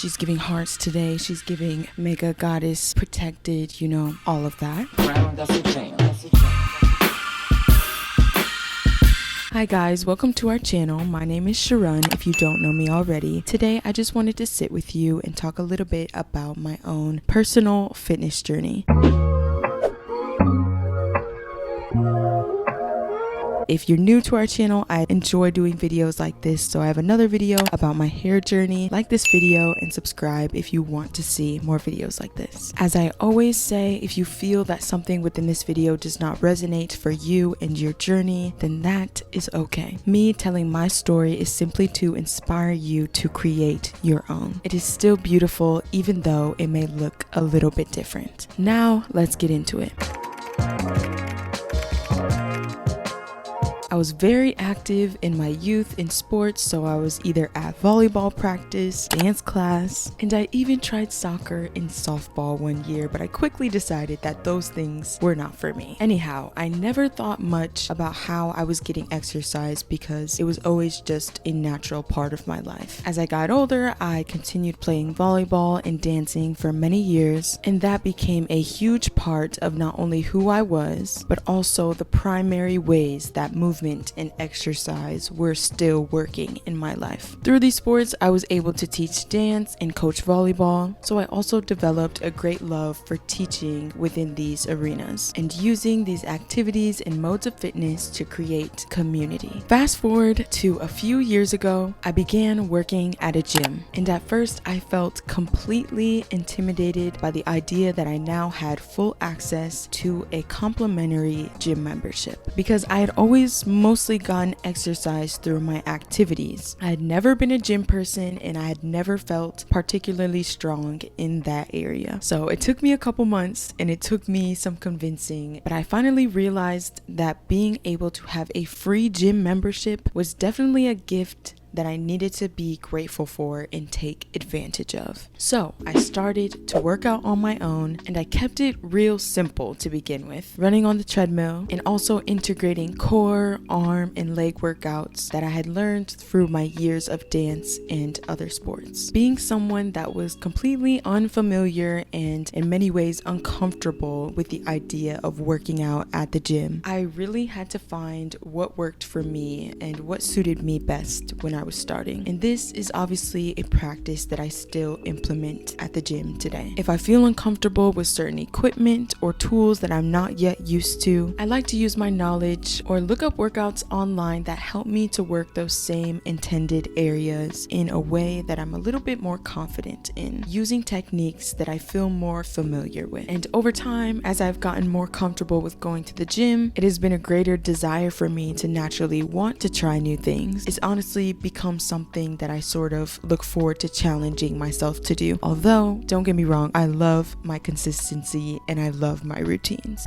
She's giving hearts today. She's giving mega goddess protected, you know, all of that. Hi guys, welcome to our channel. My name is Sharun, if you don't know me already. Today I just wanted to sit with you and talk a little bit about my own personal fitness journey. If you're new to our channel, I enjoy doing videos like this, so I have another video about my hair journey. Like this video and subscribe if you want to see more videos like this. As I always say, if you feel that something within this video does not resonate for you and your journey, then that is okay. Me telling my story is simply to inspire you to create your own. It is still beautiful, even though it may look a little bit different. Now, let's get into it. I was very active in my youth in sports, so I was either at volleyball practice, dance class, and I even tried soccer and softball one year, but I quickly decided that those things were not for me. Anyhow, I never thought much about how I was getting exercise because it was always just a natural part of my life. As I got older, I continued playing volleyball and dancing for many years, and that became a huge part of not only who I was, but also the primary ways that movement and exercise were still working in my life. Through these sports, I was able to teach dance and coach volleyball, so I also developed a great love for teaching within these arenas and using these activities and modes of fitness to create community. Fast forward to a few years ago, I began working at a gym, and at first I felt completely intimidated by the idea that I now had full access to a complimentary gym membership because I had always mostly gotten exercise through my activities. I had never been a gym person and I had never felt particularly strong in that area. So it took me a couple months and it took me some convincing, but I finally realized that being able to have a free gym membership was definitely a gift that I needed to be grateful for and take advantage of. So I started to work out on my own, and I kept it real simple to begin with, running on the treadmill and also integrating core, arm, and leg workouts that I had learned through my years of dance and other sports. Being someone that was completely unfamiliar and in many ways uncomfortable with the idea of working out at the gym, I really had to find what worked for me and what suited me best when I was starting. And this is obviously a practice that I still implement at the gym today. If I feel uncomfortable with certain equipment or tools that I'm not yet used to, I like to use my knowledge or look up workouts online that help me to work those same intended areas in a way that I'm a little bit more confident in, using techniques that I feel more familiar with. And over time, as I've gotten more comfortable with going to the gym, it has been a greater desire for me to naturally want to try new things. It's honestly become something that I sort of look forward to challenging myself to do. Although, don't get me wrong, I love my consistency and I love my routines.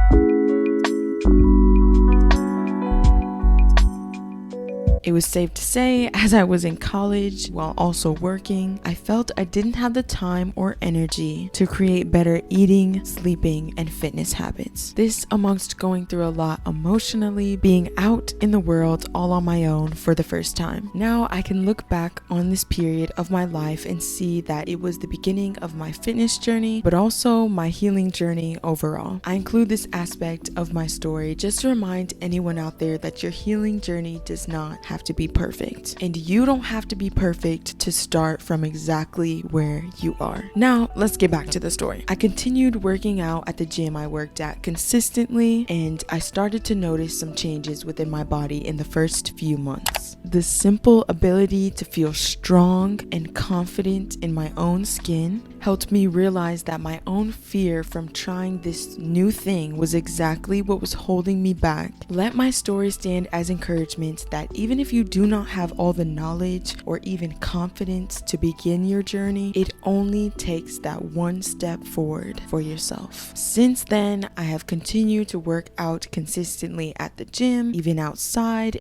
It was safe to say, as I was in college while also working, I felt I didn't have the time or energy to create better eating, sleeping, and fitness habits. This amongst going through a lot emotionally, being out in the world all on my own for the first time. Now I can look back on this period of my life and see that it was the beginning of my fitness journey, but also my healing journey overall. I include this aspect of my story just to remind anyone out there that your healing journey does not have to be perfect, and you don't have to be perfect to start from exactly where you are. Now let's get back to the story. I continued working out at the gym I worked at consistently, and I started to notice some changes within my body in the first few months. The simple ability to feel strong and confident in my own skin helped me realize that my own fear from trying this new thing was exactly what was holding me back. Let my story stand as encouragement that even if you do not have all the knowledge or even confidence to begin your journey, it only takes that one step forward for yourself. Since then, I have continued to work out consistently at the gym, even outside,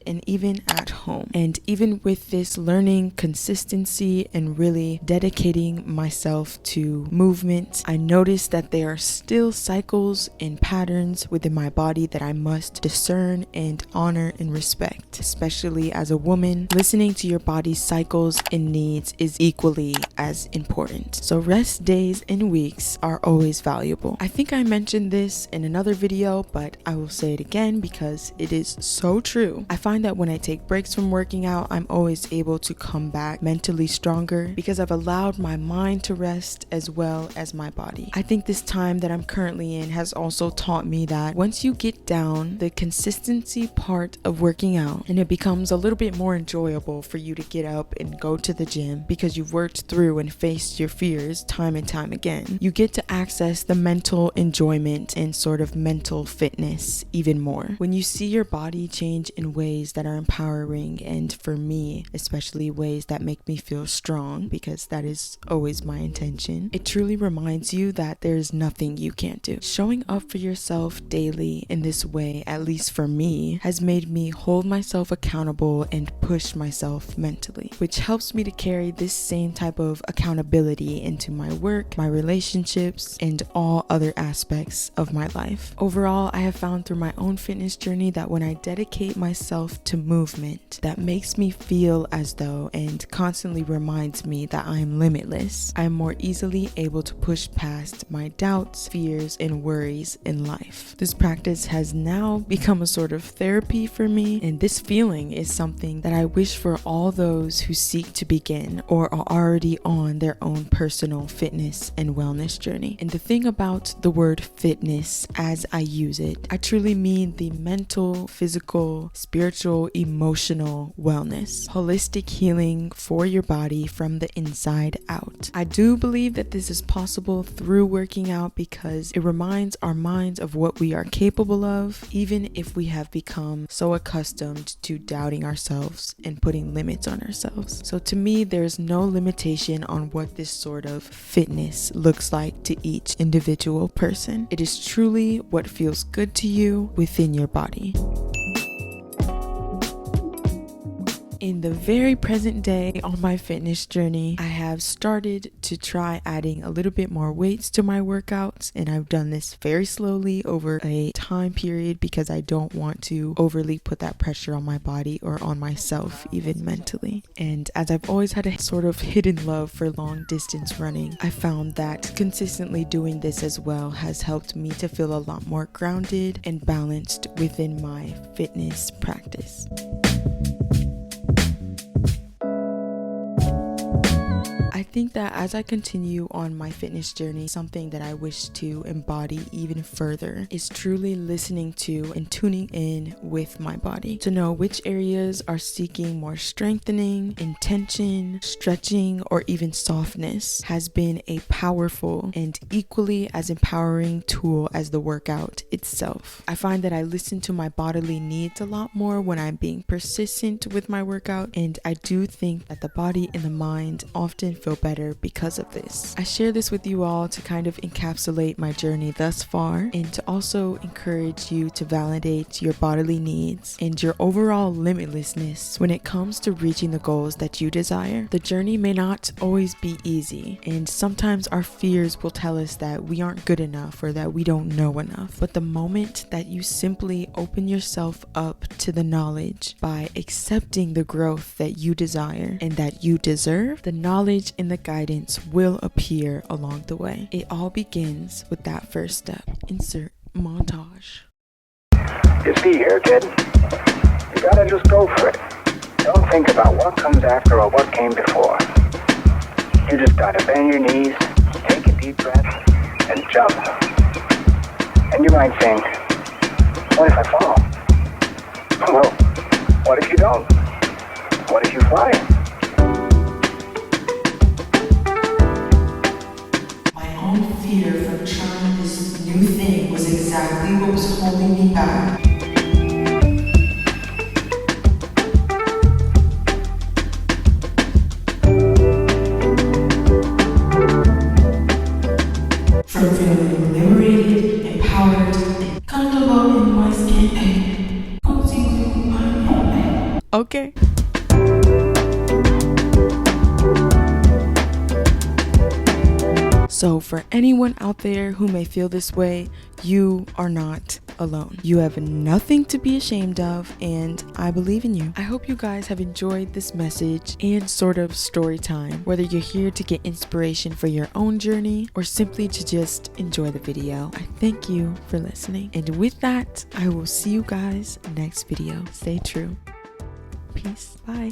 and even at home. home. And even with this learning consistency and really dedicating myself to movement, I noticed that there are still cycles and patterns within my body that I must discern and honor and respect. Especially as a woman, listening to your body's cycles and needs is equally as important. So rest days and weeks are always valuable. I think I mentioned this in another video, but I will say it again because it is so true. I find that when I take breaks from working out, I'm always able to come back mentally stronger because I've allowed my mind to rest as well as my body. I think this time that I'm currently in has also taught me that once you get down the consistency part of working out, and it becomes a little bit more enjoyable for you to get up and go to the gym because you've worked through and faced your fears time and time again, you get to access the mental enjoyment and sort of mental fitness even more. When you see your body change in ways that are empowering, and for me, especially ways that make me feel strong, because that is always my intention, it truly reminds you that there's nothing you can't do. Showing up for yourself daily in this way, at least for me, has made me hold myself accountable and push myself mentally, which helps me to carry this same type of accountability into my work, my relationships, and all other aspects of my life. Overall, I have found through my own fitness journey that when I dedicate myself to movement, that makes me feel as though and constantly reminds me that I am limitless. I am more easily able to push past my doubts, fears, and worries in life. This practice has now become a sort of therapy for me, and this feeling is something that I wish for all those who seek to begin or are already on their own personal fitness and wellness journey. And the thing about the word fitness as I use it, I truly mean the mental, physical, spiritual, emotional wellness, holistic healing for your body from the inside out. I do believe that this is possible through working out because it reminds our minds of what we are capable of, even if we have become so accustomed to doubting ourselves and putting limits on ourselves. So to me, there's no limitation on what this sort of fitness looks like to each individual person. It is truly what feels good to you within your body. In the very present day on my fitness journey, I have started to try adding a little bit more weights to my workouts, and I've done this very slowly over a time period because I don't want to overly put that pressure on my body or on myself, even mentally. And as I've always had a sort of hidden love for long distance running, I found that consistently doing this as well has helped me to feel a lot more grounded and balanced within my fitness practice. I think that as I continue on my fitness journey, something that I wish to embody even further is truly listening to and tuning in with my body to know which areas are seeking more strengthening, intention, stretching, or even softness has been a powerful and equally as empowering tool as the workout itself. I find that I listen to my bodily needs a lot more when I'm being persistent with my workout, and I do think that the body and the mind often feel better because of this. I share this with you all to kind of encapsulate my journey thus far and to also encourage you to validate your bodily needs and your overall limitlessness when it comes to reaching the goals that you desire. The journey may not always be easy, and sometimes our fears will tell us that we aren't good enough or that we don't know enough. But the moment that you simply open yourself up to the knowledge by accepting the growth that you desire and that you deserve, the knowledge and the guidance will appear along the way. It all begins with that first step. Insert montage. You see here, kid? You gotta just go for it. Don't think about what comes after or what came before. You just gotta bend your knees, take a deep breath, and jump. And you might think, what if I fall? Well, what if you don't? What if you fly? Fear from trying this new thing was exactly what was holding me back. From feeling liberated, empowered, and comfortable in my skin. Okay. So for anyone out there who may feel this way, you are not alone. You have nothing to be ashamed of, and I believe in you. I hope you guys have enjoyed this message and sort of story time, whether you're here to get inspiration for your own journey or simply to just enjoy the video. I thank you for listening. And with that, I will see you guys next video. Stay true. Peace. Bye.